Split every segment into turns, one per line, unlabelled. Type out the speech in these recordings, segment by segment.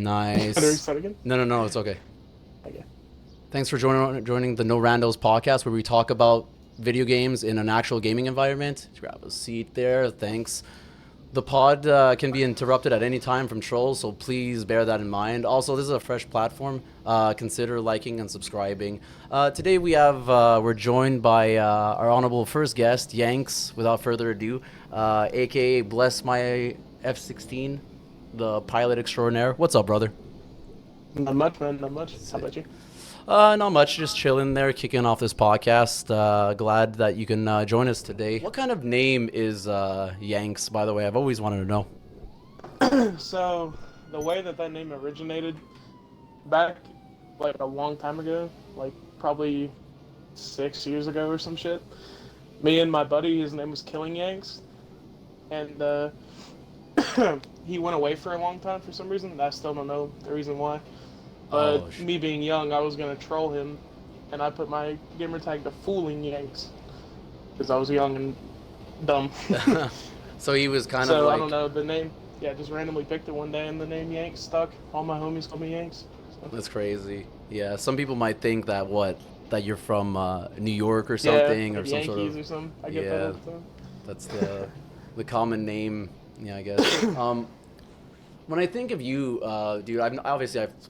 How do we
Nice.
start again?
No, it's okay.
Okay.
Thanks for joining the No Randos podcast, where we talk about video games in an actual gaming environment. Just grab a seat there. Thanks. The pod can be interrupted at any time from trolls, so please bear that in mind. Also, this is a fresh platform. Consider liking and subscribing. Today we're joined by our honorable first guest, Yanks. Without further ado, aka Bless My F-16, the pilot extraordinaire. What's up, brother?
Not much, man. Not much. How about you?
Not much. Just chilling there, kicking off this podcast. Glad that you can join us today. What kind of name is Yanks, by the way? I've always wanted to know.
So, the way that name originated back like a long time ago, like probably 6 years ago or some shit. Me and my buddy, his name was Killing Yanks, and he went away for a long time for some reason. I still don't know the reason why.
Oh,
But me being young, I was gonna troll him, and I put my gamer tag to Fooling Yanks because I was young and dumb.
so he was kind of
So I
like
don't know the name. Yeah, just randomly picked it one day, and the name Yanks stuck. All my homies call me Yanks. So.
that's crazy. Yeah, some people might think that you're from New York or
Yeah,
something or
like
some sort
Yankees
of
or something. I get that
yeah.
all the time.
That's the common name. Yeah, I guess. When I think of you, dude, I've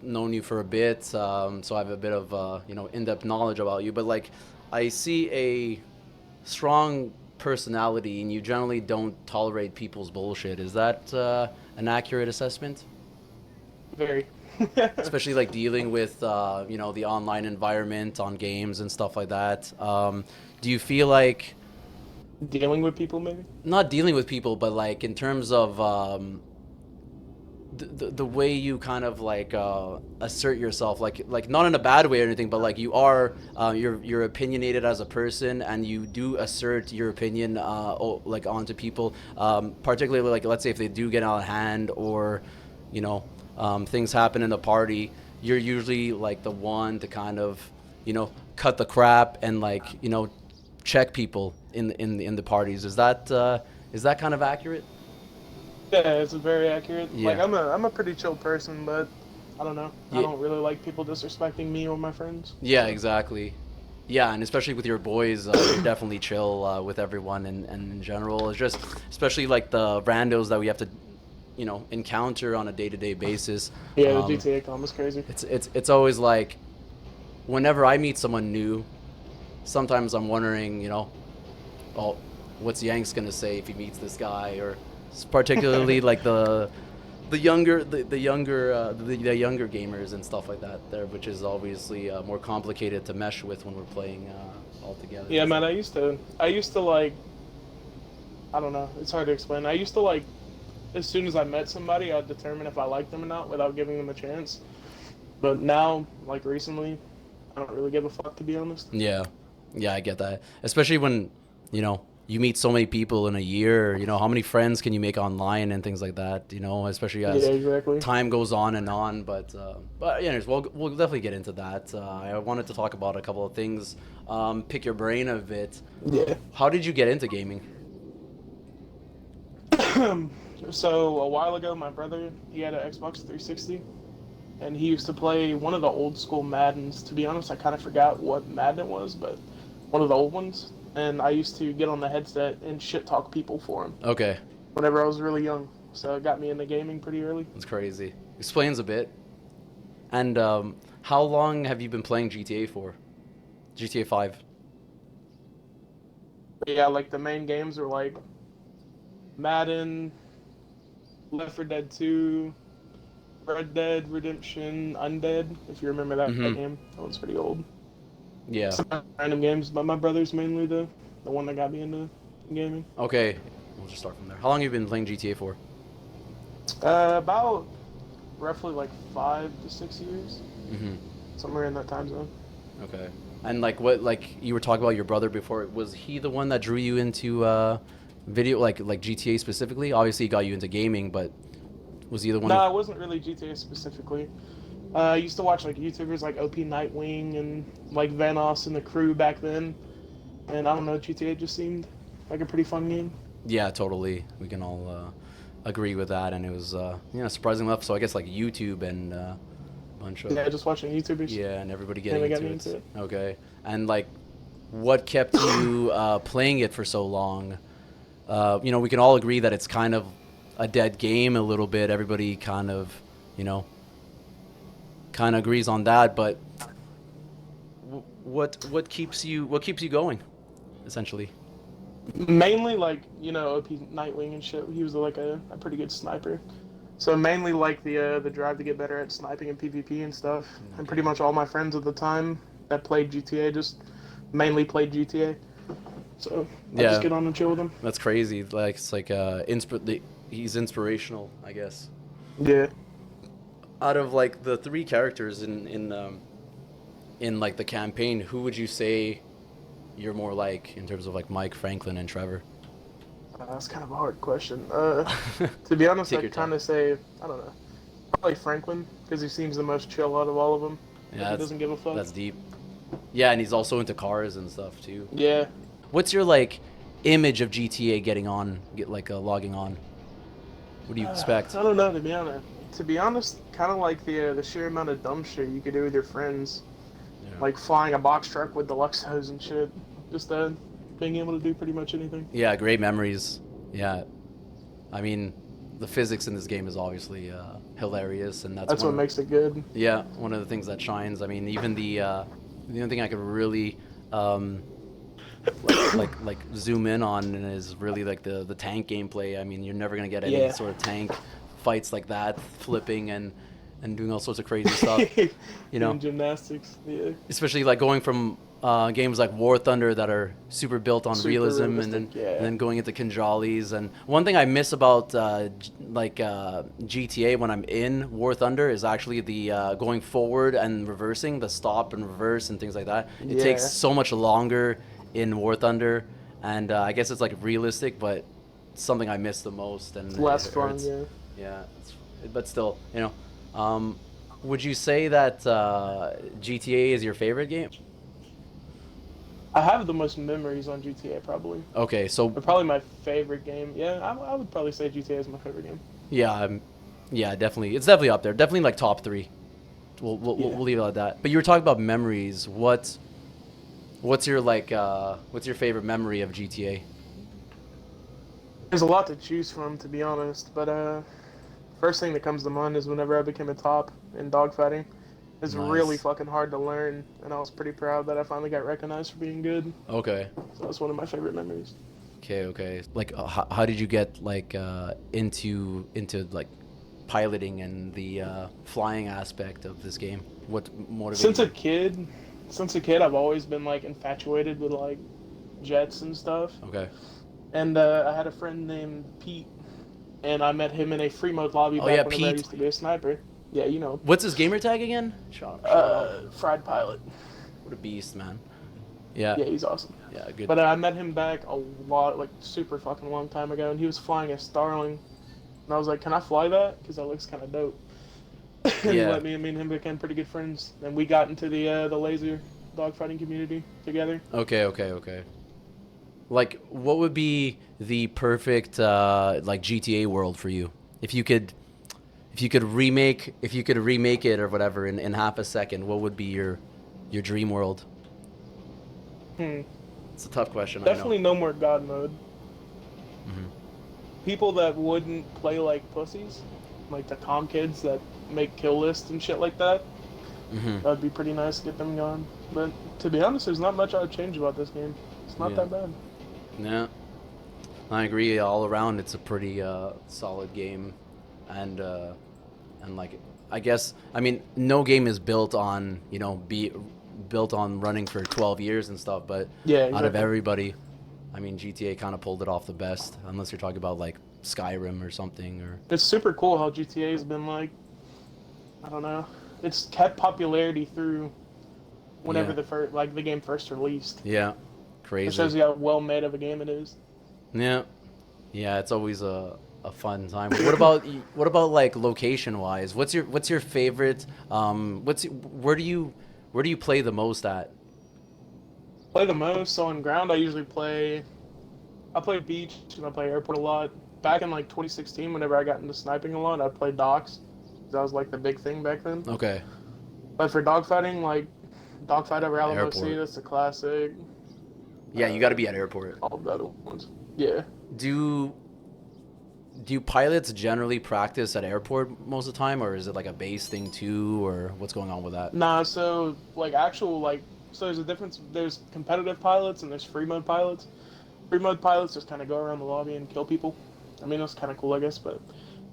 known you for a bit, so I have a bit of in-depth knowledge about you. But like, I see a strong personality, and you generally don't tolerate people's bullshit. Is that an accurate assessment?
Very.
Especially like dealing with the online environment on games and stuff like that. Do you feel like
Dealing with people, maybe.
not dealing with people, but like in terms of the way you kind of like assert yourself, like not in a bad way or anything, but like you are you're opinionated as a person, and you do assert your opinion like onto people, particularly like let's say if they do get out of hand, or you know things happen in the party, you're usually like the one to kind of cut the crap and like check people in the parties. Is that kind of accurate?
Yeah, it's very accurate. Like
Yeah.
I'm a pretty chill person, but I don't know. I
Yeah.
don't really like people disrespecting me or my friends.
Yeah,
So
exactly. Yeah, and especially with your boys, you're definitely chill with everyone, and in general, it's just especially like the randos that we have to, encounter on a day-to-day basis.
yeah, the
Um,
GTA com is crazy.
it's always like whenever I meet someone new, sometimes I'm wondering, oh, what's Yanks gonna say if he meets this guy, or particularly like the younger gamers and stuff like that there, which is obviously more complicated to mesh with when we're playing all together
Yeah,
and
man.
stuff.
I used to like. I don't know. It's hard to explain. I used to like. As soon as I met somebody, I'd determine if I liked them or not without giving them a chance. But now, like recently, I don't really give a fuck to be honest.
Yeah, yeah, I get that. Especially when you meet so many people in a year. How many friends can you make online and things like that. Especially
Yeah,
as
exactly.
time goes on and on. But anyways, we'll definitely get into that. I wanted to talk about a couple of things. Pick your brain a bit.
Yeah.
How did you get into gaming?
So a while ago, my brother he had an Xbox 360, and he used to play one of the old school Maddens. To be honest, I kind of forgot what Madden it was, but one of the old ones. And I used to get on the headset and shit talk people for him
Okay,
whenever I was really young. So it got me into gaming pretty early.
that's crazy. Explains a bit. And how long have you been playing GTA for? GTA 5.
But yeah, like the main games were like Madden, Left 4 Dead 2, Red Dead Redemption, Undead. If you remember that
Mm-hmm.
game, that one's pretty old.
Yeah.
Some random games, but my brother's mainly the one that got me into gaming.
Okay. We'll just start from there. How long have you been playing GTA for?
About roughly like 5 to 6 years,
Mm-hmm.
somewhere in that time zone.
Okay. And like you were talking about your brother before, was he the one that drew you into video, like GTA specifically? Obviously, he got you into gaming, but was he the one who?
No, it wasn't really GTA specifically. I used to watch like YouTubers like OP Nightwing and like Vanos and the crew back then, and I don't know, GTA just seemed like a pretty fun game.
Yeah, totally. We can all agree with that, and it was surprisingly enough. So I guess like YouTube and bunch of
Yeah, just watching YouTubers.
yeah, and everybody getting
Mainly got
into
me
it.
into it.
Okay, and like, what kept you playing it for so long? We can all agree that it's kind of a dead game a little bit. Everybody kind of, you know, kind of agrees on that. But what keeps you going, essentially?
Mainly like OP Nightwing and shit. He was like a pretty good sniper. So mainly like the drive to get better at sniping and PvP and stuff. And pretty
Okay.
much all my friends at the time that played GTA just mainly played GTA. So I just
Yeah,
get on and chill with them.
that's crazy. Like it's like he's inspirational, I guess.
Yeah.
Out of like the three characters in like the campaign, who would you say you're more like in terms of like Mike, Franklin, and Trevor?
That's kind of a hard question. To be honest,
Take
I'd
your time.
kind of say I don't know. Probably Franklin because he seems the most chill out of all of them. Like
Yeah,
he
that's
doesn't give a fuck.
that's deep. Yeah, and he's also into cars and stuff too.
Yeah.
What's your like image of GTA logging on? What do you expect?
I don't know to be honest. To be honest, kind of like the sheer amount of dumb shit you could do with your friends,
Yeah.
like flying a box truck with deluxe hose and shit. Just being able to do pretty much anything.
Yeah, great memories. Yeah, I mean, the physics in this game is obviously hilarious, and that's
That's
one
what
of
makes it good.
one of the things that shines. I mean, even the only thing I could really um, like zoom in on is really like the tank gameplay. I mean, you're never gonna get any
Yeah.
sort of tank fights like that, flipping and doing all sorts of crazy stuff. You know,
Doing gymnastics. Yeah.
especially like going from games like War Thunder that are super built on
Super
realism,
realistic.
and
Yeah.
then going into Kinjalis. And one thing I miss about GTA when I'm in War Thunder is actually the going forward and reversing, the stop and reverse and things like that. It takes
Yeah.
so much longer in War Thunder, and I guess it's like realistic, but it's something I miss the most, and
It's less
it
fun.
hurts.
Yeah.
Yeah, but still, would you say that GTA is your favorite game?
I have the most memories on GTA probably.
Okay, so
But probably my favorite game. Yeah, I would probably say GTA is my favorite game.
yeah, yeah, definitely, it's definitely up there. Definitely like top three. We'll
Yeah.
leave it at that. But you were talking about memories. What's your what's your favorite memory of GTA?
There's a lot to choose from, to be honest. But first thing that comes to mind is whenever I became a top in dogfighting. It's really
Nice.
fucking hard to learn, and I was pretty proud that I finally got recognized for being good.
Okay.
So that's one of my favorite memories.
Okay. Like, how did you get like into like piloting and the flying aspect of this game? What motivated
Since a
you?
kid, since a kid, I've always been like infatuated with like jets and stuff.
Okay.
And I had a friend named Pete, and I met him in a free mode lobby
Oh yeah,
back whenever I
Pete.
used to be a sniper. Yeah, you know,
What's his gamer tag again? Shout out.
Fried Pilot.
What a beast, man. Yeah.
Yeah, he's awesome.
Yeah, good.
But I met him back a lot, like super fucking long time ago, and he was flying a Starling, and I was like, "Can I fly that? Because that looks kind of dope." And he
Yeah.
let me, and me and him became pretty good friends, and we got into the laser dogfighting community together.
Okay. Like, what would be the perfect like GTA world for you? If you could remake it or whatever in half a second, what would be your dream world?
Hmm.
It's a tough question,
Definitely no more God mode.
I know.
People that wouldn't play like pussies, like the calm kids that make kill lists and shit like that.
Hmm.
That'd be pretty nice to get them going. But to be honest, there's not much I would change about this game. It's not
Yeah.
that bad.
Yeah, I agree. All around, it's a pretty solid game, and like, I guess, I mean, no game is built on be built on running for 12 years and stuff. But
Yeah,
out of
exactly.
everybody, I mean, GTA kind of pulled it off the best, unless you're talking about like Skyrim or something. Or
It's super cool how GTA has been like, I don't know, it's kept popularity through whenever
Yeah.
the game first released.
Yeah,
It
crazy.
shows you how well made of a game it is.
Yeah, yeah, it's always a fun time. What about like location wise? What's your favorite? Where do you play the most at?
Play the most, so on ground I usually play I play beach and I play airport a lot. back in like 2016, whenever I got into sniping a lot, I played docs. That was like the big thing back then.
Okay.
But for dogfighting, like dogfight over Alamo Sea,
Airport.
that's a classic.
Yeah, you got to be at airport.
All the other ones. Yeah.
Do do pilots generally practice at airport most of the time, or is it like a base thing too, or what's going on with that?
Nah, so like actual like so there's a difference. There's competitive pilots and there's free mode pilots. Free mode pilots just kind of go around the lobby and kill people. I mean, that's kind of cool, I guess. But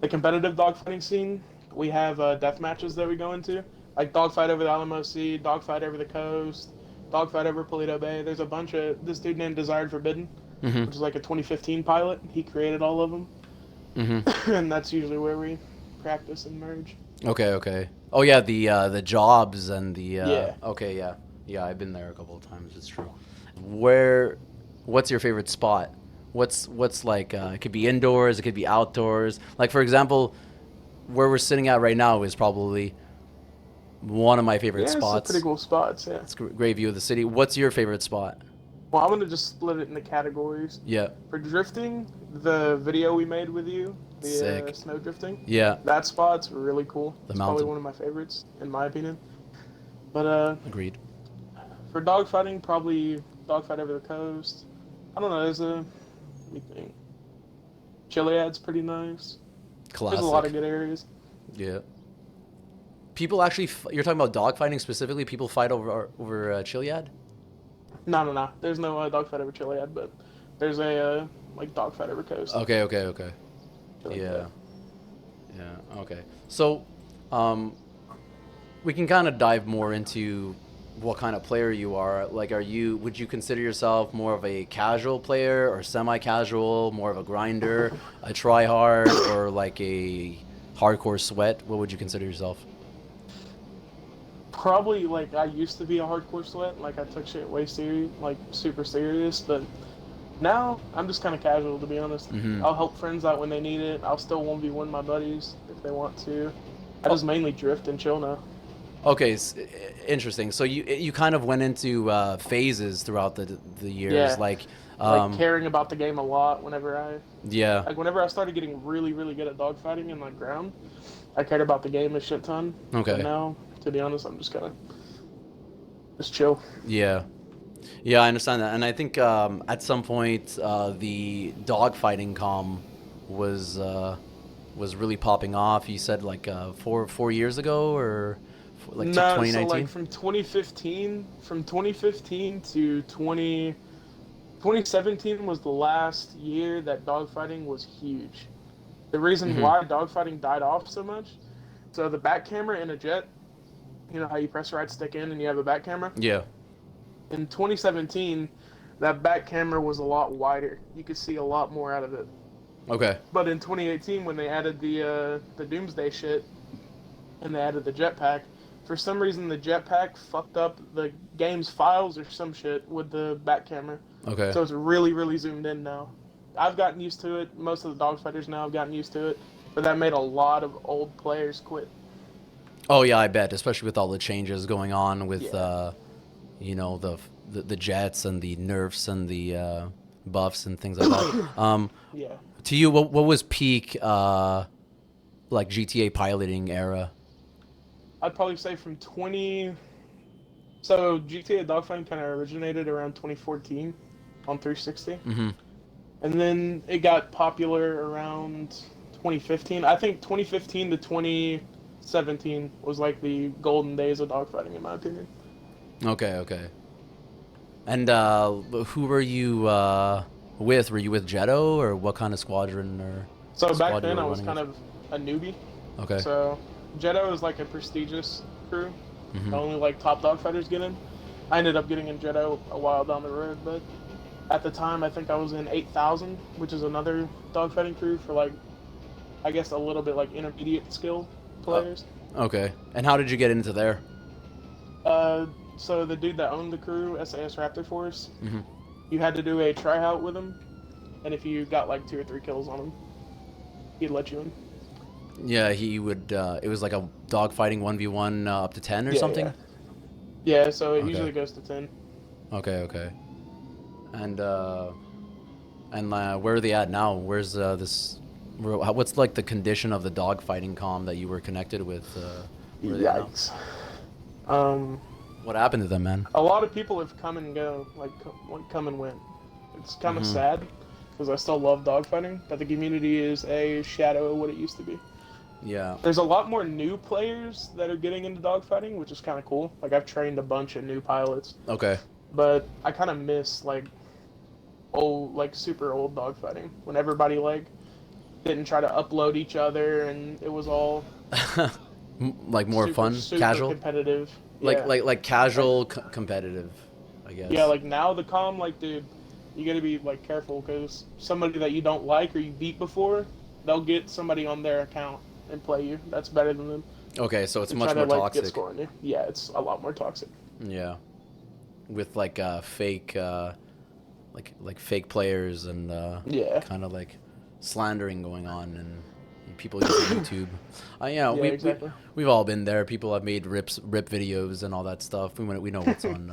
the competitive dogfighting scene, we have death matches that we go into, like dogfight over the Alamo Sea, dogfight over the coast, dogfight over Polito Bay. There's a bunch of this dude named Desired Forbidden,
Mm-hmm.
which is like a 2015 pilot. He created all of them,
Mm-hmm.
and that's usually where we practice and merge.
Okay, okay. Oh yeah, the jobs and the
Yeah.
okay, yeah. Yeah, I've been there a couple of times, it's true. Where what's your favorite spot? What's like it could be indoors, it could be outdoors. Like for example, where we're sitting at right now is probably one of my favorite
Yeah, it's a pretty
spots.
cool spots. Yeah.
It's a great view of the city. What's your favorite spot?
Well, I'm gonna just split it into categories.
Yeah.
For drifting, the video we made with you, the
Sick.
snow drifting,
Yeah.
that spot's really cool.
The
It's
mountain.
probably one of my favorites, in my opinion. But
Agreed.
for dogfighting, probably dogfight over the coast. I don't know. Let me think. Chiliad's pretty nice.
Classic.
There's a lot of good areas.
Yeah. People actually, you're talking about dogfighting specifically. People fight over Chiliad.
No. There's no dogfight over Chiliad, but there's a like dogfight over coast.
Okay, okay, okay.
Shit like
Yeah,
that.
yeah. Okay. So, we can kind of dive more into what kind of player you are. Like, would you consider yourself more of a casual player or semi-casual, more of a grinder, a try-hard, or like a hardcore sweat? What would you consider yourself?
Probably like I used to be a hardcore sweat. Like I took shit way serious, like super serious, but now I'm just kind of casual, to be honest.
Mm-hmm.
I'll help friends out when they need it. I'll still 1v1 my buddies if they want to. I just mainly drift and chill now.
Okay, interesting. So you kind of went into phases throughout the years,
Yeah.
like
Like caring about the game a lot
yeah,
whenever I started getting really, really good at dogfighting in like ground, I cared about the game a shit ton.
Okay.
But now, to be honest, I'm just kind of just chill.
yeah, yeah. I understand that, and I think at some point the dogfighting was really popping off. You said like 4 years ago, or like
No, so
2019.
like from 2015 to 2017 was the last year that dogfighting was huge. The reason
Mhm.
why dogfighting died off so much, so the back camera in a jet, you know how you press the right stick in and you have a back camera?
Yeah.
In 2017, that back camera was a lot wider. You could see a lot more out of it.
Okay.
But in 2018, when they added the Doomsday shit and they added the jetpack, for some reason the jetpack fucked up the game's files or some shit with the back camera.
Okay.
So it's really, really zoomed in now. I've gotten used to it. Most of the dogfighters now have gotten used to it. But that made a lot of old players quit.
Oh yeah, I bet, especially with all the changes going on with
Yeah.
you know the jets and the nerfs and the buffs and things like that.
Yeah.
To you, what was peak like GTA piloting era?
I'd probably say from 20. So GTA Dogfighting kind of originated around 2014 on 360.
Mm-hmm.
And then it got popular around 2015. I think 2015 to 2017 was like the golden days of dogfighting, in my opinion.
Okay, okay. And who were you with? Were you with Jetto, or what kind of squadron or
So back
squad you
then
were
I was
running
kind
with?
of a newbie.
Okay.
So Jetto is like a prestigious crew.
Mhm.
Only like top dogfighters get in. I ended up getting in Jetto a while down the road, but at the time I think I was in 8,000, which is another dogfighting crew for like, I guess a little bit like intermediate skill players.
Okay. And how did you get into there?
So the dude that owned the crew, SAS Raptor Force,
Mm-hmm.
you had to do a tryout with him, and if you got like 2 or 3 kills on him, he'd let you in.
Yeah, he would. It was like a dogfighting 1v1 up to 10 or something.
Yeah, so it
Okay.
usually goes to 10.
Okay, okay. And And where are they at now? Where's this? What's like the condition of the dogfighting comm that you were connected with? Where are they at now?
Yikes. Um,
What happened to them, man?
a lot of people have come and go, like come and went. It's kind of
Hmm.
sad because I still love dogfighting, but the community is a shadow of what it used to be.
Yeah.
There's a lot more new players that are getting into dogfighting, which is kind of cool. Like I've trained a bunch of new pilots,
Okay.
but I kind of miss like old, like super old dogfighting when everybody like didn't try to upload each other and it was all
Like more
super
fun,
super
casual,
competitive.
like
Yeah,
like like
like
casual competitive, I
yeah,
guess.
like now the comm, like dude, you gotta be like careful because somebody that you don't like or you beat before, they'll get somebody on their account and play you. That's better than them
Okay, so it's
to try
much
to
more
like get
toxic.
score on you. Yeah, it's a lot more toxic.
Yeah, with like fake, like fake players and
Yeah,
kind of like slandering going on and people using YouTube. Yeah,
yeah, exactly.
we've all been there. People have made rip videos and all that stuff. We know what's on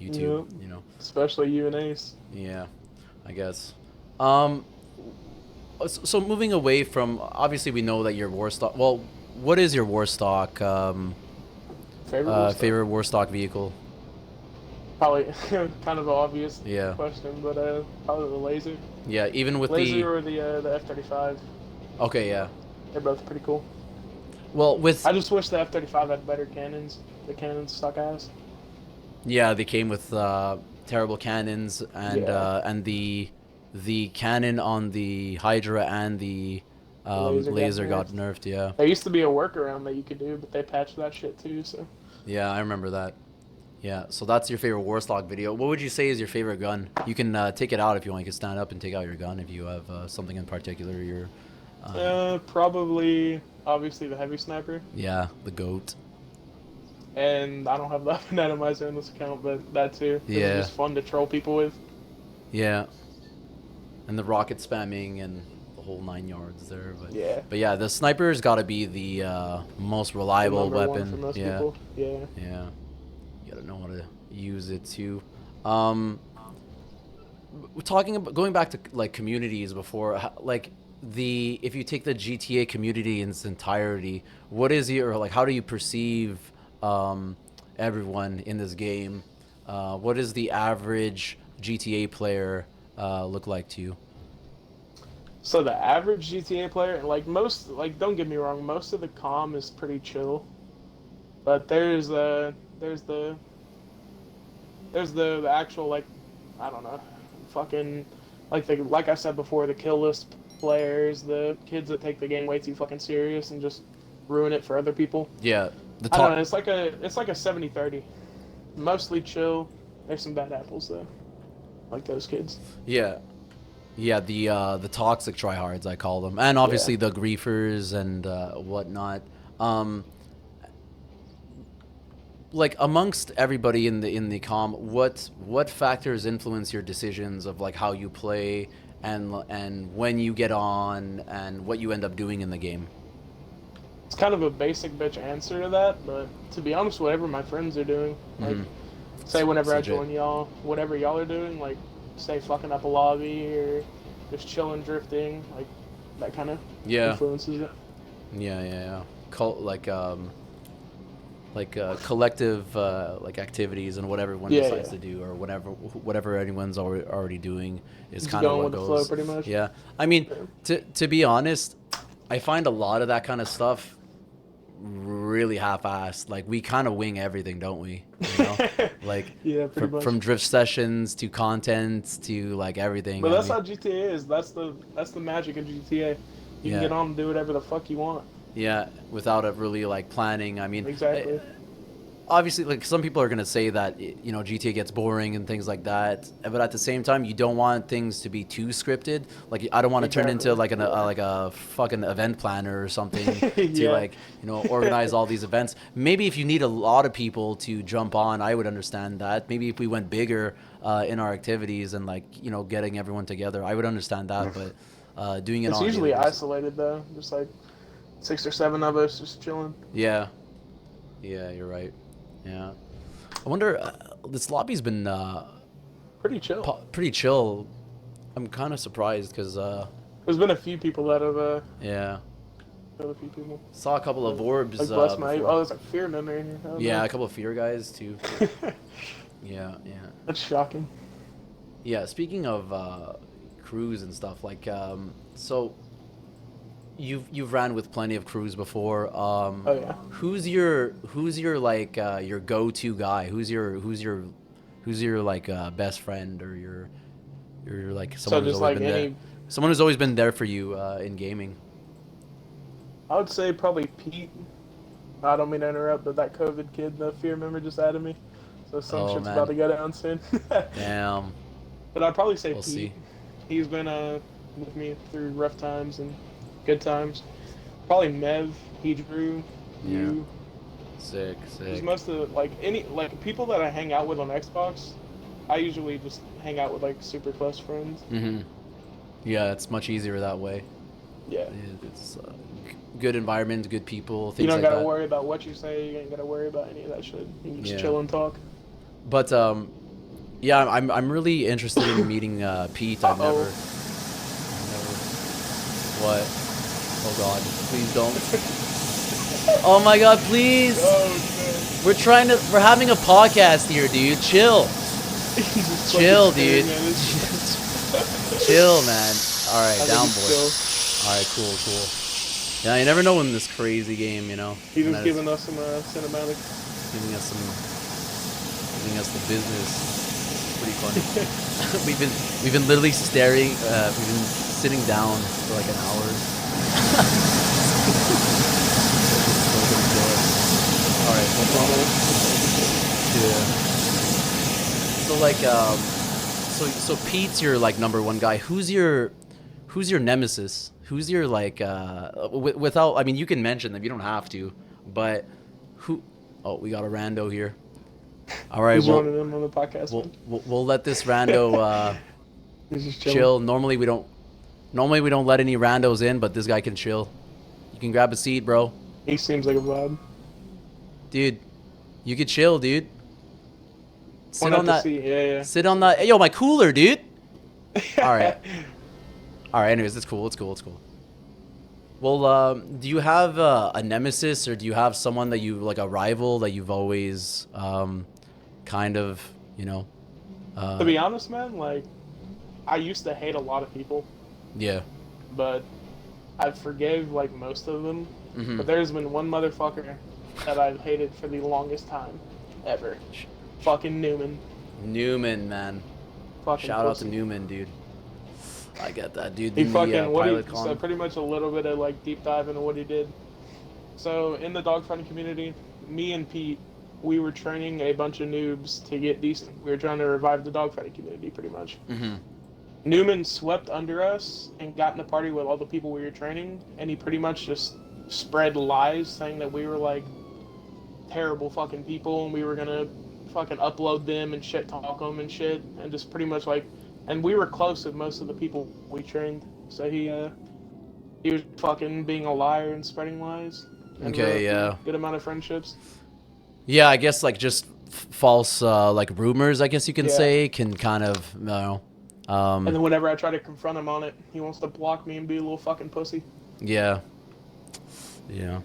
YouTube.
Yeah,
You know.
especially you and Ace.
Yeah, I guess. Um, so moving away from obviously we know that your war stock. Well, what is your war stock?
Favorite war stuff?
Favorite war stock vehicle?
Probably kind of an obvious
Yeah,
question, but probably the laser.
yeah. Even with the
Laser or the F-35.
okay, yeah.
They're both pretty cool.
Well, with
I just wish the F-35 had better cannons. The cannons suck ass.
yeah, they came with terrible cannons
Yeah,
and the cannon on the Hydra and the
the laser got
laser got
nerfed.
nerfed. Yeah,
There used to be a workaround that you could do, but they patched that shit too. So
yeah, I remember that. Yeah, so that's your favorite Warstock video. What would you say is your favorite gun? You can take it out if you want. You can stand up and take out your gun if you have something in particular. You're,
probably obviously the heavy sniper.
yeah, the goat.
And I don't have the weapon atomizer in this account, but that too. Because it's
Yeah,
just fun to troll people with.
yeah, and the rocket spamming and the whole 9 yards there.
Yeah,
But yeah, the sniper's got to be the most
the
reliable
number one for
weapon.
most
Yeah,
people. Yeah.
yeah. You gotta know how to use it too. Um, we're talking about going back to like communities before, like the if you take the GTA community in its entirety, what is your like? How do you perceive everyone in this game? What does the average GTA player look like to you?
So the average GTA player, like most, like don't get me wrong, most of the comm is pretty chill. But there's the the actual like I don't know, fucking like I said before, the kill list players, the kids that take the game way too fucking serious and just ruin it for other people.
Yeah, the
I don't know,
top.
it's like a 70-30. Mostly chill. There's some bad apples though. Like those kids.
Yeah, yeah, the toxic tryhards I call them, and
Yeah.
obviously the griefers and whatnot. Um, like amongst everybody in the com, what factors influence your decisions of like how you play and when you get on and what you end up doing in the game?
It's kind of a basic bitch answer to that, but to be honest, whatever my friends are doing, like
Hmm.
say whenever
It's
I
legit.
join y'all, whatever y'all are doing, like say fucking up a lobby or just chilling, drifting, like that kind of
Yeah,
influences it.
yeah, yeah, yeah. Like collective like activities and whatever one
Yeah,
decides
yeah.
to do or whatever anyone's already doing is
Just
kind of
going
what
with the flow,
goes.
pretty much.
Yeah, I mean,
Yeah.
to be honest, I find a lot of that kind of stuff really half-assed. Like we kind of wing everything, don't we? You know, like
Yeah, pretty much.
from drift sessions to content to like everything.
But
I
that's
mean,
how GTA is. That's the magic of GTA. You can
yeah,
get on and do whatever the fuck you want.
yeah, without it really like planning. I mean,
Exactly.
obviously like some people are going to say that you know GTA gets boring and things like that, but at the same time you don't want things to be too scripted. Like I don't want to turn into
Exactly.
like
Yeah.
like a fucking event planner or something to
Yeah.
like you know organize all these events. Maybe if you need a lot of people to jump on, I would understand that. Maybe if we went bigger in our activities and like you know getting everyone together, I would understand that. But doing it
It's
on a daily
usually
basis,
isolated though, just like 6 or 7 of us just chilling.
yeah, yeah, you're right. Yeah. I wonder, this lobby's been
Pretty chill.
pretty chill. I'm kind of surprised because
There's been a few people that have
yeah,
killed a few people.
saw a couple of orbs
Like bless my
before.
there's like fear memory in here. I don't
Yeah, a couple of fear guys too.
know.
Yeah, yeah,
That's shocking.
yeah. Speaking of crews and stuff, like so you've ran with plenty of crews before.
Oh yeah.
Who's your like your go-to guy? Who's your like best friend or your like
So
someone who's
just
always
like
been there?
any,
Someone who's always been there for you in gaming.
I would say probably Pete. I don't mean to interrupt, but that COVID kid, the fear member just added me. So some
Oh
shit's about
man,
to go down soon.
damn.
But I'd probably say
We'll
Pete.
see.
He's been with me through rough times and good times. Probably Mev, he drew,
Yeah,
you.
sick,
Just
sick.
most of like any like people that I hang out with on Xbox, I usually just hang out with like super close friends.
Mhm. Yeah, it's much easier that way.
Yeah.
It's good environment, good people,
You
things
don't
like
gotta
that.
worry about what you say. You ain't gotta worry about any of that shit. You can just
Yeah,
chill and talk.
but yeah, I'm really interested in meeting Pete.
Uh oh.
I've never. What? Oh God, please don't. Oh my God, please.
Oh
We're having a podcast here, dude. Chill,
no. He's just
chill,
fucking
dude.
staring at us.
Chill, man. All right,
I think
down,
he's
boy.
chill.
All right, cool, cool. Yeah, you never know in this crazy game, you know.
He's
And
just
that's
giving us some cinematic.
giving us some, giving us the business. It's pretty funny. we've been literally staring. We've been sitting down for like an hour. All right, no problem. Yeah. So like, so Pete's your like number one guy. Who's your nemesis? Who's your like without? I mean, you can mention them. You don't have to, but who? Oh, we got a rando here. All right,
He's
well,
joining him on the podcast,
we'll
man.
we'll, we'll let this rando
He's just chilling.
chill. Normally we don't let any randos in, but this guy can chill. You can grab a seat, bro.
He seems like a vibe.
Dude, you could chill, dude. Sit
Point
on
out the
that.
seat. Yeah,
Sit on that. Hey, yo, my cooler, dude.
yeah.
All right. All right. Anyways, it's cool. It's cool. It's cool. Well, do you have a nemesis, or do you have someone that you like a rival that you've always kind of, you know?
To be honest, man, like I used to hate a lot of people,
Yeah.
but I forgave like most of them.
Mm-hmm.
But there's been one motherfucker that I've hated for the longest time ever. Fucking Newman.
Newman, man.
Fucking
Shout out to
pussy.
Newman, dude. I get that, dude.
He
In the
fucking what he
pilot
so
con.
pretty much a little bit of like deep dive into what he did. So in the dogfighting community, me and Pete, we were training a bunch of noobs to get decent. We were trying to revive the dogfighting community pretty much.
Mm-hmm.
Newman swept under us and got in a party with all the people we were training, and he pretty much just spread lies saying that we were like terrible fucking people and we were gonna fucking upload them and shit talk them and shit, and just pretty much like, and we were close with most of the people we trained, so he was fucking being a liar and spreading lies. And
Okay,
ruined
yeah.
a good amount of friendships.
Yeah, I guess like just false like rumors, I guess you can
Yeah.
say, can kind of, you know.
And then whenever I try to confront him on it, he wants to block me and be a little fucking pussy.
Yeah. Yeah.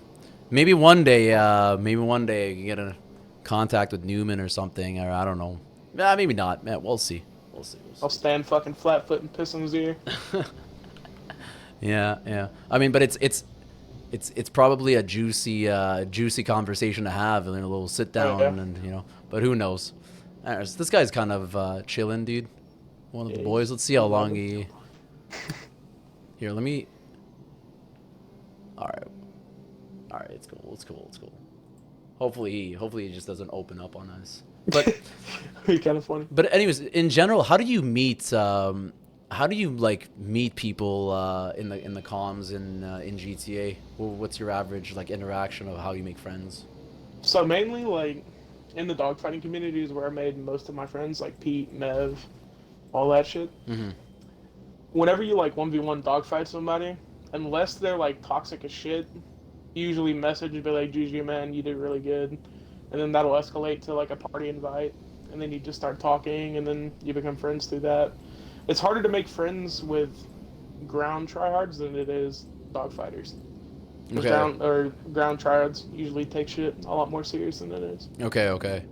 Maybe one day you can get in contact with Newman or something, or I don't know. Yeah, maybe not. Man, we'll see. We'll see.
I'll stand fucking flat foot and piss in his ear.
Yeah, yeah. I mean, but it's probably a juicy conversation to have, and a little sit down,
yeah.
and you know. But who knows? Anyways, this guy's kind of chilling, dude. One of the
Yeah,
boys.
he's-
Let's see how
I love
long
him.
he. Here, let me. All right. All right, it's cool. It's cool. It's cool. Hopefully he just doesn't open up on us. But
He's kind of funny.
but anyways, in general, how do you meet? How do you like meet people in the comms in GTA? What's your average like interaction of how you make friends?
So mainly like in the dogfighting community is where I made most of my friends, like Pete, Mev, all that shit.
Mm-hmm.
Whenever you like 1v1 dogfight somebody, unless they're like toxic as shit, you usually message and be like, GG man, you did really good. And then that'll escalate to like a party invite. And then you just start talking and then you become friends through that. It's harder to make friends with ground tryhards than it is dogfighters. Because
Okay.
ground tryhards usually take shit a lot more serious than it is.
Okay. Okay.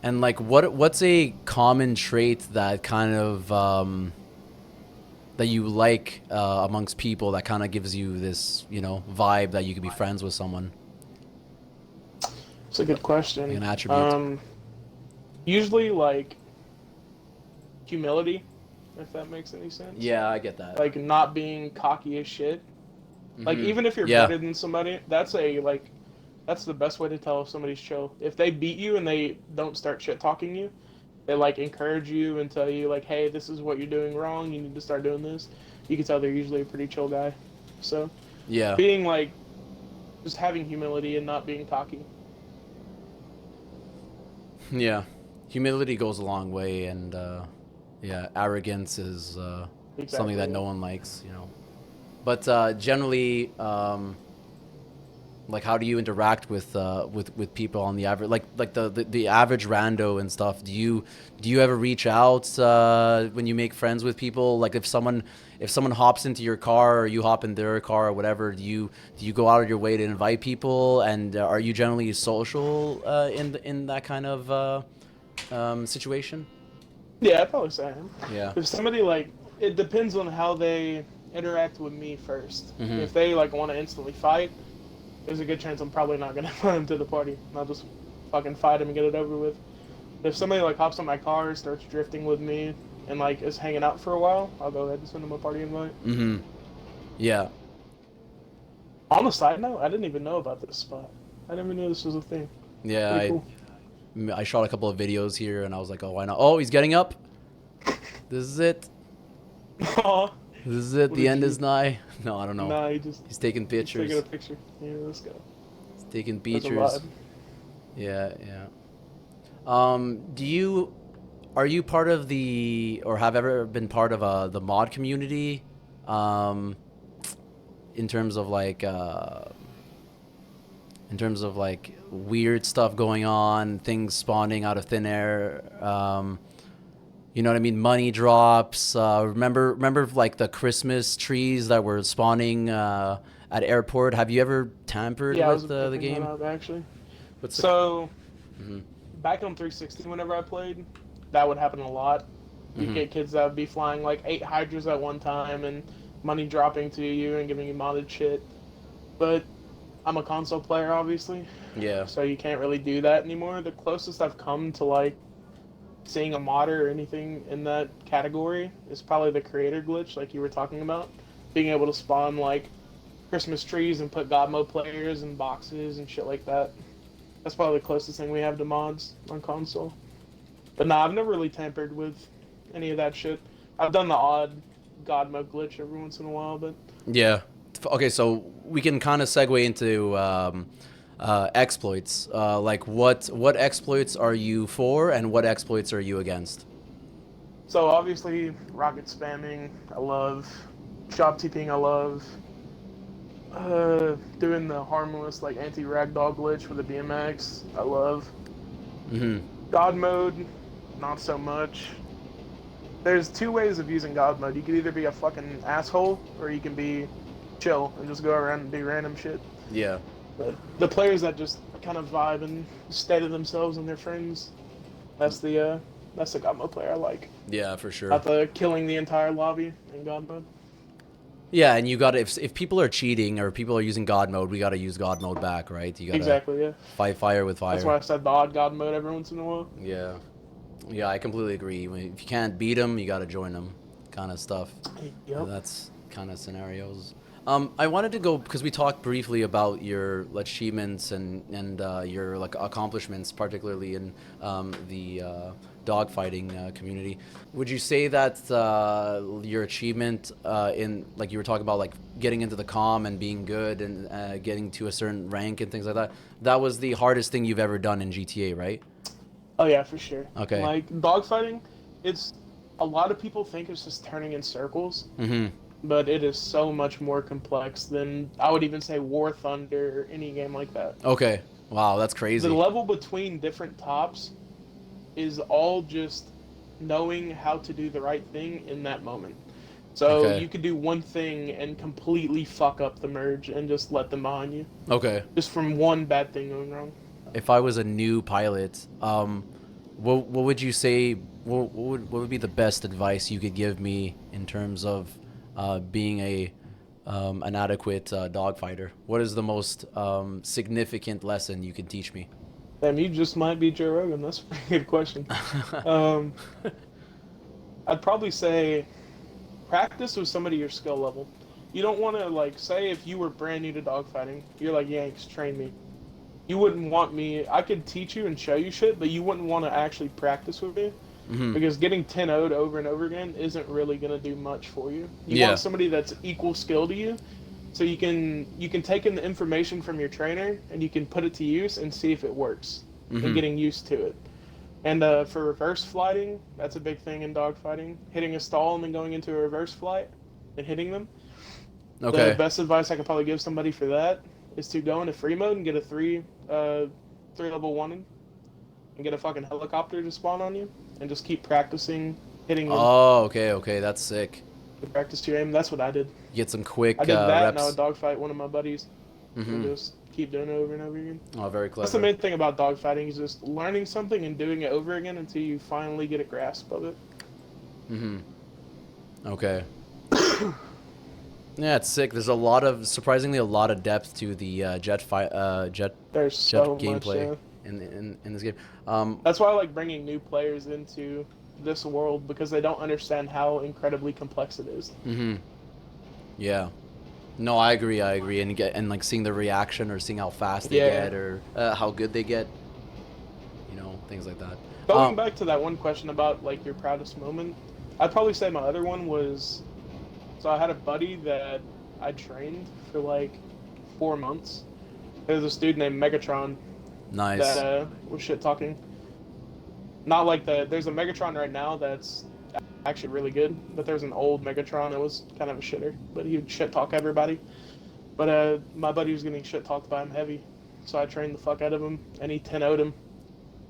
And like, what's a common trait that kind of that you like amongst people that kind of gives you this, vibe that you could be friends with someone?
It's a good
Like
question.
an attribute.
Usually like humility, if that makes any sense.
Yeah, I get that.
Like not being cocky as shit. Like
Hmm.
even if you're
Yeah.
better than somebody, that's the best way to tell if somebody's chill. If they beat you and they don't start shit talking you, they like encourage you and tell you like, hey, this is what you're doing wrong. You need to start doing this. You can tell they're usually a pretty chill guy. So
Yeah.
being like just having humility and not being cocky.
Yeah. Humility goes a long way, and yeah, arrogance is something
Exactly.
that
Yeah.
no one likes. But generally, like, how do you interact with people on the average, like the average rando and stuff? Do you ever reach out when you make friends with people? Like, if someone hops into your car or you hop in their car or whatever, do you go out of your way to invite people? And are you generally social in that kind of situation?
Yeah, I'd probably say I am.
Yeah.
If somebody like, it depends on how they interact with me first.
Mm-hmm.
If they like want to instantly fight, there's a good chance I'm probably not gonna invite them to the party. And I'll just fucking fight them and get it over with. If somebody like hops on my car, starts drifting with me, and like is hanging out for a while, I'll go ahead and send them a party invite.
Mm-hmm. Yeah.
On a side note, I didn't even know about this spot. I didn't even know this was a thing.
Yeah.
Pretty
I
cool.
I shot a couple of videos here, and I was like, oh, why not? Oh, he's getting up. This is it.
Aw,
This is it.
what
The
did
end
you?
is nigh. No, I don't know.
Nah,
He's taking
he's taking a
pictures.
picture. Yeah, let's go.
He's taking
That's a
pictures.
vibe.
Yeah, yeah. Are you part of or have ever been part of the mod community? Um, in terms of like weird stuff going on, things spawning out of thin air. You know what I mean? Money drops. Remember like the Christmas trees that were spawning at airport. Have you ever tampered
Yeah, I was
with
about to
the
bring that
game?
up actually.
What's the?
So
Mm-hmm.
back on 360, whenever I played, that would happen a lot. You'd
Mm-hmm.
get kids that would be flying like 8 hydras at one time and money dropping to you and giving you modded shit. But I'm a console player, obviously,
Yeah.
so you can't really do that anymore. The closest I've come to like seeing a modder or anything in that category is probably the creator glitch, like you were talking about. Being able to spawn like Christmas trees and put God mode players in boxes and shit like that. That's probably the closest thing we have to mods on console. But nah, I've never really tampered with any of that shit. I've done the odd God mode glitch every once in a while, but
Yeah. Okay, so we can kind of segue into exploits. Like, what exploits are you for, and what exploits are you against?
so obviously rocket spamming, I love. Shop TPing, I love. Doing the harmless like anti ragdoll glitch with the BMX, I love.
Mm-hmm.
God mode, not so much. There's two ways of using God mode. You can either be a fucking asshole or you can be chill and just go around and do random shit.
Yeah.
But the players that just kind of vibe and stay to themselves and their friends, that's the God mode player I like.
Yeah, for sure.
Not the killing the entire lobby in God mode.
Yeah, and you got to if people are cheating or people are using God mode, we got to use God mode back, right? You got to
Exactly, yeah.
fight fire with
That's
fire.
why I said the odd God mode every once in a while.
Yeah. Yeah, I completely agree. If you can't beat them, you got to join them, kind of stuff.
Yep.
That's kind of scenarios. I wanted to go because we talked briefly about your achievements and your like accomplishments, particularly in the dogfighting community. Would you say that your achievement in like you were talking about like getting into the comm and being good and getting to a certain rank and things like that, that was the hardest thing you've ever done in GTA, right?
Oh yeah, for sure.
Okay.
Like dogfighting, it's a lot of people think it's just turning in circles,
Mm-hmm.
but it is so much more complex than I would even say War Thunder or any game like that.
Okay. Wow, that's
The
crazy.
level between different tops is all just knowing how to do the right thing in that moment. So
Okay.
you could do one thing and completely fuck up the merge and just let them behind you,
Okay.
just from one bad thing going wrong.
If I was a new pilot, what would you say? What would be the best advice you could give me in terms of being an adequate dogfighter? What is the most significant lesson you can teach me?
Damn, you just might be Joe Rogan. That's a pretty good question. Um, I'd probably say practice with somebody your skill level. You don't want to like say if you were brand new to dogfighting, you're like Yanks, train me. You wouldn't want me. I could teach you and show you shit, but you wouldn't want to actually practice with me
Hmm.
because getting 10-0'd over and over again isn't really gonna do much for you. You want
Yeah.
somebody that's equal skill to you, so you can take in the information from your trainer and you can put it to use and see if it works, and
Hmm.
getting used to it. And for reverse flighting, that's a big thing in dogfighting. Hitting a stall and then going into a reverse flight and hitting them. The
Okay.
best advice I could probably give somebody for that is to go into free mode and get a three level one and get a fucking helicopter to spawn on you and just keep practicing hitting them.
Oh, okay, okay, that's sick.
Practice your aim. That's what I did.
Get some
I
quick
did that and I would
reps.
dogfight one of my buddies and
Hmm.
just keep doing it over and over again.
Oh, very
That's the
clever.
main thing about dogfighting is just learning something and doing it over again until you finally get a grasp of it.
Hmm. Okay. Yeah, it's sick. There's a lot of surprisingly a lot of depth to the
There's
jet
so much.
gameplay in this game.
That's why I like bringing new players into this world because they don't understand how incredibly complex it is.
Hmm. Yeah. No, I agree. I agree. And like seeing the reaction or seeing how fast they
Yeah.
get or how good they get, things like that.
Going back to that one question about like your proudest moment, I'd probably say my other one was so I had a buddy that I trained for like 4 months. There's this dude named Megatron that
Nice.
was shit talking. Not like there's a Megatron right now that's actually really good, but there's an old Megatron that was kind of a shitter, but he would shit talk everybody. But my buddy was getting shit talked by him heavy, so I trained the fuck out of him, and he 10-0'd him.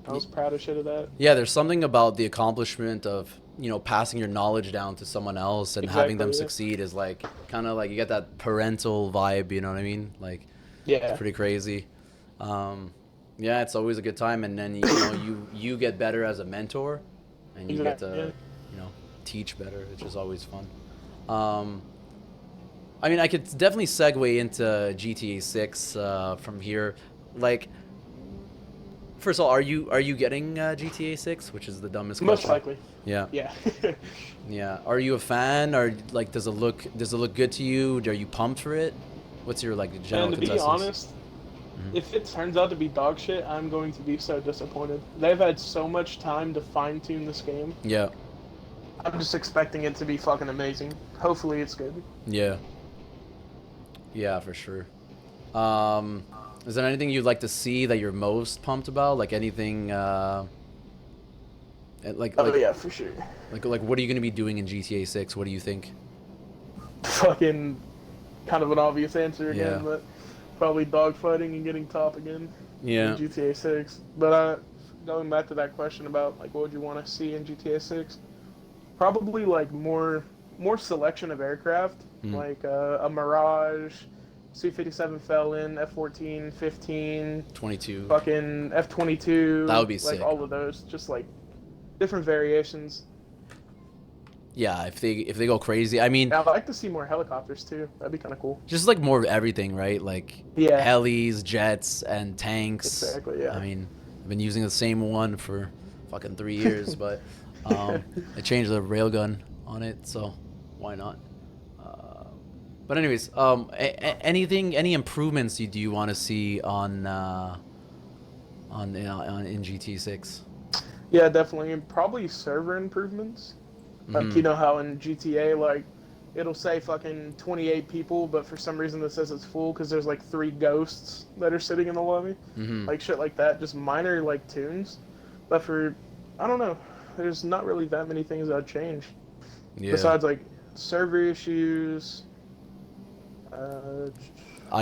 I was proud of shit of that.
Yeah, there's something about the accomplishment of, passing your knowledge down to someone else and having them
Exactly. Yeah.
succeed is like kind of like you get that parental vibe, you know what I mean? Like it's
Yeah.
pretty crazy. Yeah, it's always a good time, and then you get better as a mentor, and you get
Exactly. Yeah.
to teach better, which is always fun. Um, I mean, I could definitely segue into GTA 6 from here. Like, first of all, are you getting GTA 6? Which is the dumbest
Most
question.
likely.
Yeah,
Yeah.
yeah. Are you a fan? Or like, does it look good to you? Are you pumped for it? What's your like general
And to be
consensus?
honest,
Hmm.
if it turns out to be dog shit, I'm going to be so disappointed. They've had so much time to fine tune this game.
Yeah,
I'm just expecting it to be fucking amazing. Hopefully, it's good.
yeah, yeah, for sure. Um, is there anything you'd like to see that you're most pumped about? Like anything, like
Oh
like
yeah, for sure.
like what are you gonna be doing in GTA 6? What do you think?
Fucking kind of an obvious answer
Yeah,
again, but probably dogfighting and getting top again in
yeah.
GTA 6. But going back to that question about like what would you want to see in GTA 6, probably like more selection of aircraft,
Mm,
like a Mirage, C-57 Felon, F-14, 15,
22.
fucking
That would
F-22,
be
like
sick.
all of those, just like different variations.
Yeah, if they go crazy. I mean,
And I'd like to see more helicopters too. That'd be kind of cool.
just like more of everything, right? Like
Yeah,
helis, jets, and tanks.
exactly.
I
Yeah.
mean, I've been using the same one for fucking 3 years, but I changed the railgun on it, so why not? Uh, but anyways, any improvements do you want to see on in GT6?
Yeah, definitely. And probably server improvements. Like,
Hmm.
you know how in GTA, like, it'll say fucking 28 people, but for some reason it says it's full because there's like 3 ghosts that are sitting in the lobby.
Hmm.
Like, shit like that. Just minor, like, tunes. But I don't know. There's not really that many things I'd change.
Yeah.
Besides, like, server issues. Uh,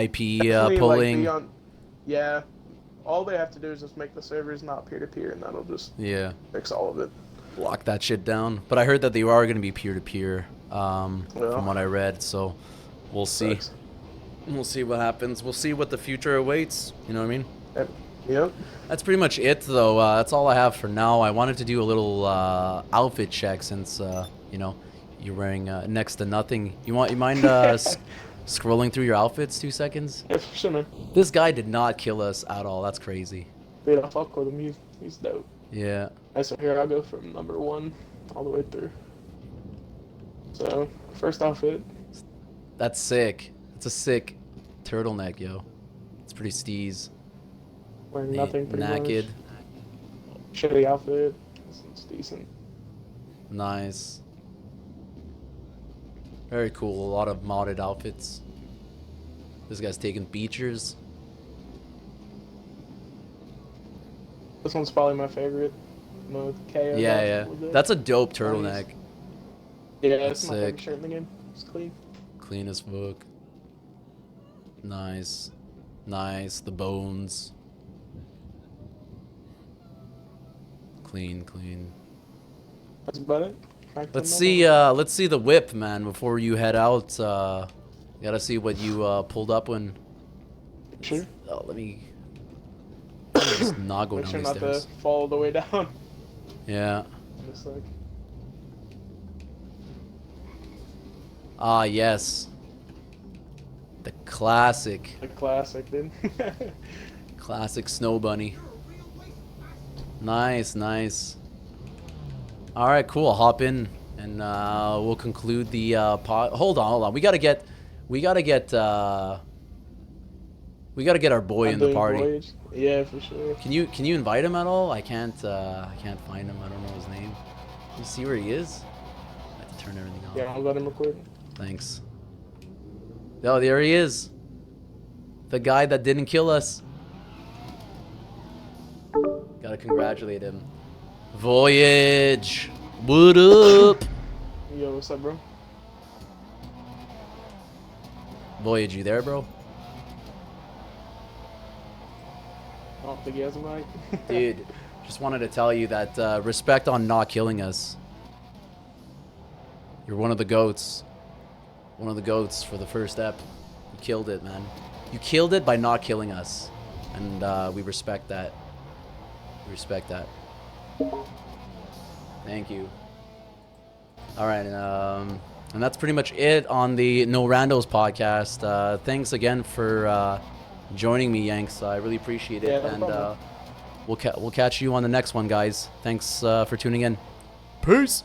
IP
definitely, like, be
pulling.
on. Yeah. All they have to do is just make the servers not peer to peer, and that'll just
Yeah.
fix all of it.
lock that shit down. But I heard that they are going to be peer-to-peer, from what I read. So we'll see.
Sucks.
We'll see what happens. We'll see what the future awaits. You know what I mean?
Yep.
That's pretty much it, though. That's all I have for now. I wanted to do a little outfit check since you know, you're wearing next to nothing. You mind scrolling through your outfits 2 seconds?
Yeah, for sure, man.
This guy did not kill us at all. That's crazy.
Dude, I fuck with him. He's dope.
Yeah.
Alright, so here I'll go from number 1 all the way through. So, first outfit.
That's sick. It's a sick turtleneck, yo. It's pretty steez.
Wearing nothing pretty
Naked.
much. Shitty outfit. It's decent.
Nice. Very cool. A lot of modded outfits. This guy's taking features.
This one's probably my favorite. With KO.
Yeah. That's a dope turtleneck.
Yeah,
That's
that's my favorite
sick.
shirt in the game. It's clean.
Clean as fuck. Nice. Nice. The bones. Clean.
That's about it.
Let's see the whip, man, before you head out. Gotta see what you pulled up when.
Sure.
Oh, let me just not go
Make
down
sure
these
not
stairs.
to fall all the way down.
Yeah.
Just like.
Ah, yes. The classic.
A classic, dude.
Classic Snow Bunny. Nice. All right, cool. I'll hop in and we'll conclude the pod. Hold on. We gotta get our boy in the party.
Voyage. Yeah, for sure.
Can you invite him at all? I can't find him. I don't know his name. Can you see where he is? I have to turn everything off.
Yeah, I'll let him record.
Thanks. Oh, there he is. The guy that didn't kill us. Gotta congratulate him. Voyage. What up?
Yo, what's up, bro?
Voyage, you there, bro?
I don't think he has a mic.
Dude, just wanted to tell you that respect on not killing us. You're one of the goats. One of the goats for the first ep. You killed it, man. You killed it by not killing us. And we respect that. We respect that. Thank you. Alright, and that's pretty much it on the No Randos podcast. Thanks again for joining me, Yanks. I really appreciate it.
Yeah, no
and
problem.
we'll catch you on the next one, guys. Thanks for tuning in. Peace.